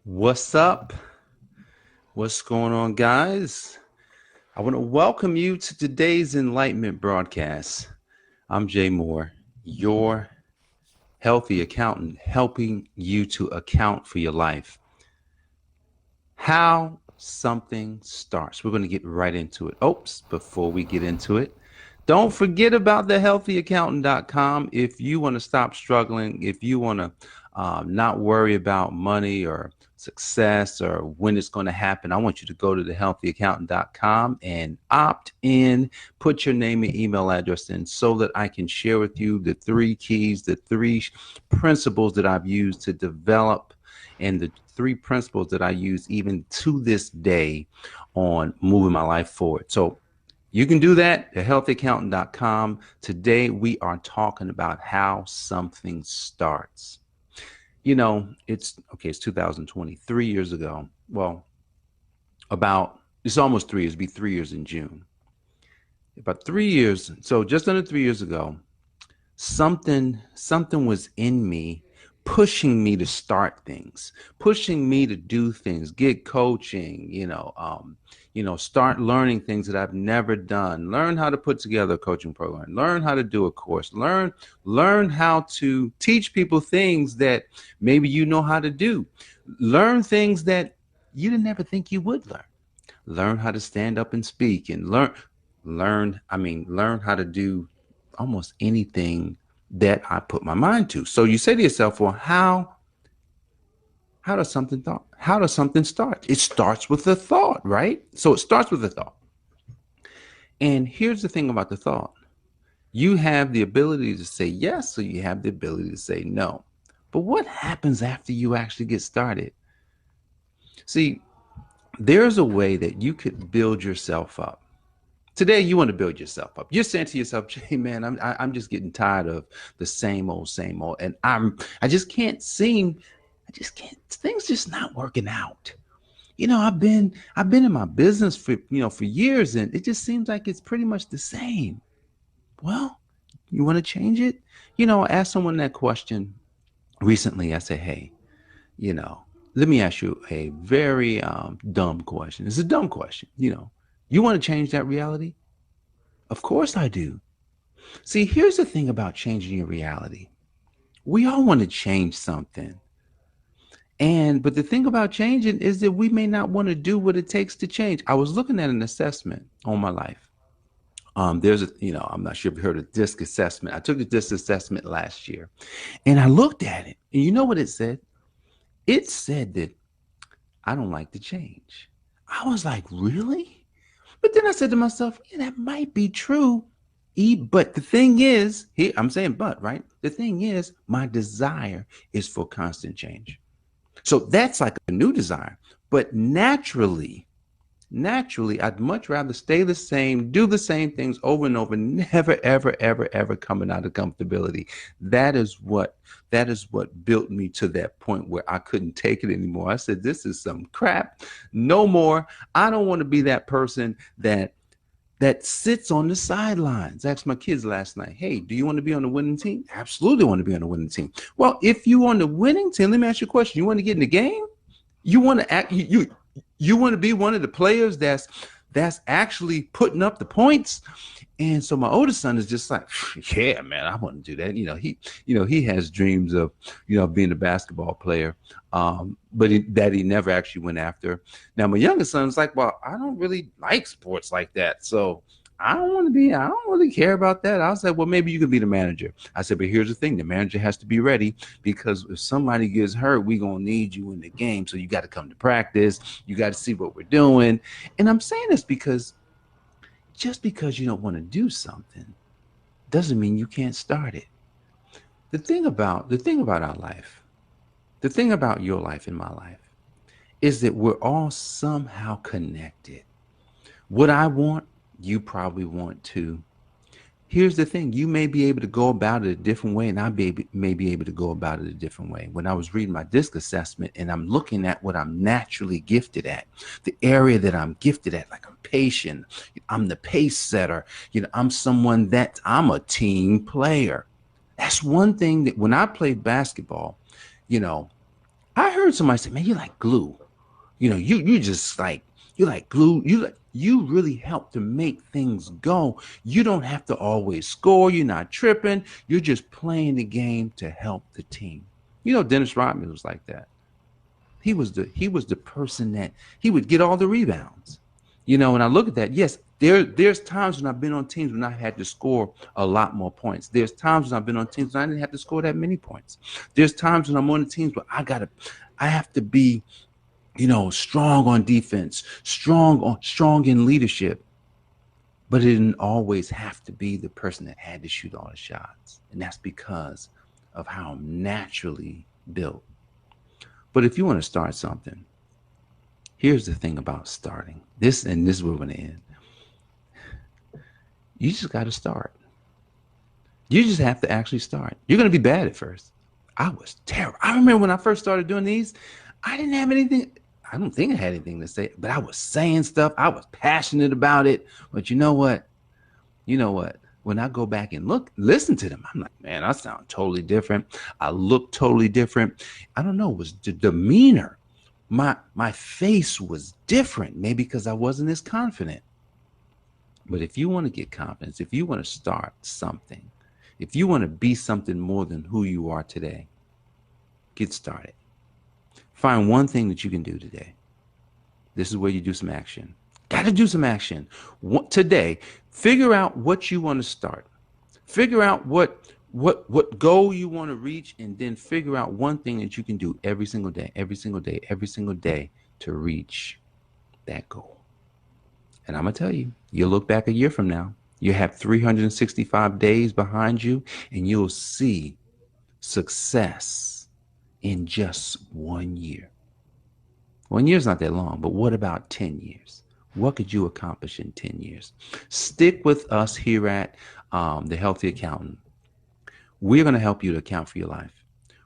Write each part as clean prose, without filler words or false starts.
What's up? What's going on, guys? I want to welcome you to today's Enlightenment broadcast. I'm Jay Moore, your healthy accountant, helping you to account for your life. How something starts. We're going to get right into it. Oops, before we get into it, don't forget about the healthyaccountant.com. If you want to stop struggling, if you want to not worry about money or success or when it's going to happen, I want you to go to the healthyaccountant.com and opt in, put your name and email address in so that I can share with you the three keys, the three principles that I've used to develop and the three principles that I use even to this day on moving my life forward. So you can do that at healthyaccountant.com. Today, we are talking about how something starts. You know, it's 2020, 3 years ago. Well, it's almost 3 years, it'll be 3 years in June. About 3 years, so just under 3 years ago, something was in me pushing me to start things, pushing me to do things, get coaching, start learning things that I've never done, learn how to put together a coaching program, learn how to do a course, learn how to teach people things that maybe you know how to do, learn things that you didn't ever think you would learn how to stand up and speak and learn how to do almost anything that I put my mind to. So you say to yourself, well, how does something start? It starts with a thought, right? So it starts with a thought. And here's the thing about the thought. You have the ability to say yes, or you have the ability to say no. But what happens after you actually get started? See, there's a way that you could build yourself up. Today, you want to build yourself up. You're saying to yourself, Jay, man, I'm just getting tired of the same old, and I just can't. Things just not working out. I've been in my business for years, and it just seems like it's pretty much the same. Well, you want to change it? I asked someone that question recently. I said, hey, let me ask you a very dumb question. It's a dumb question. You want to change that reality? Of course I do. See, here's the thing about changing your reality. We all want to change something. But the thing about changing is that we may not want to do what it takes to change. I was looking at an assessment on my life. I'm not sure if you heard of DISC assessment. I took the DISC assessment last year and I looked at it, and you know what it said? It said that I don't like to change. I was like, really? But then I said to myself, yeah, that might be true. But the thing is, here I'm saying but, right? The thing is, my desire is for constant change. So that's like a new desire. But naturally, I'd much rather stay the same, do the same things over and over, never, ever, ever, ever coming out of comfortability. That is what built me to that point where I couldn't take it anymore. I said, this is some crap. No more. I don't want to be that person that sits on the sidelines. I asked my kids last night, hey, do you want to be on the winning team? Absolutely want to be on the winning team. Well, if you on the winning team, let me ask you a question. You want to get in the game? You want to act, you want to be one of the players that's actually putting up the points. And so my oldest son is just like, yeah, man, I want to do that. He has dreams of, being a basketball player, but that he never actually went after. Now, my youngest son is like, well, I don't really like sports like that. So I don't really care about that. I was like, well, maybe you could be the manager. I said, but here's the thing. The manager has to be ready because if somebody gets hurt, we're going to need you in the game. So you got to come to practice. You got to see what we're doing. And I'm saying this because just because you don't want to do something doesn't mean you can't start it. The thing about our life, the thing about your life and my life is that we're all somehow connected. What I want, you probably want to. Here's the thing. You may be able to go about it a different way, and I may be able to go about it a different way. When I was reading my DISC assessment and I'm looking at what I'm naturally gifted at, the area that I'm gifted at, like I'm patient, I'm the pace setter, I'm I'm a team player. That's one thing that when I played basketball, I heard somebody say, man, you like glue. You just like, you like glue. You really help to make things go. You don't have to always score. You're not tripping. You're just playing the game to help the team. Dennis Rodman was like that. He was the person that he would get all the rebounds. And I look at that. Yes, there's times when I've been on teams when I had to score a lot more points. There's times when I've been on teams when I didn't have to score that many points. There's times when I'm on the teams where I have to be, strong on defense, strong in leadership. But it didn't always have to be the person that had to shoot all the shots. And that's because of how I'm naturally built. But if you want to start something, here's the thing about starting. This is where we're going to end. You just got to start. You just have to actually start. You're going to be bad at first. I was terrible. I remember when I first started doing these, I didn't have anything. I don't think I had anything to say, but I was saying stuff. I was passionate about it. But you know what? When I go back and listen to them, I'm like, man, I sound totally different. I look totally different. I don't know. It was the demeanor. My face was different, maybe because I wasn't as confident. But if you want to get confidence, if you want to start something, if you want to be something more than who you are today, get started. Find one thing that you can do today. This is where you do some action. Got to do some action. Today, figure out what you want to start. Figure out what goal you want to reach, and then figure out one thing that you can do every single day, every single day, every single day to reach that goal. And I'm going to tell you, you'll look back a year from now, you have 365 days behind you, and you'll see success in just 1 year. 1 year's not that long, but what about 10 years? What could you accomplish in 10 years? Stick with us here at The Healthy Accountant. We're going to help you to account for your life.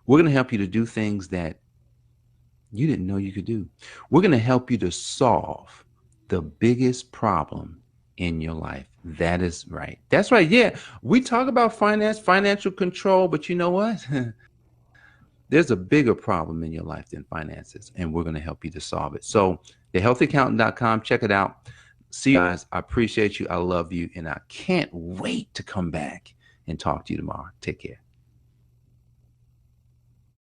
We're going to help you to do things that you didn't know you could do. We're going to help you to solve the biggest problem in your life. That is right. That's right. Yeah, we talk about finance, financial control, but you know what? There's a bigger problem in your life than finances, and we're going to help you to solve it. So thehealthyaccountant.com, check it out. See you guys. I appreciate you. I love you, and I can't wait to come back and talk to you tomorrow. Take care.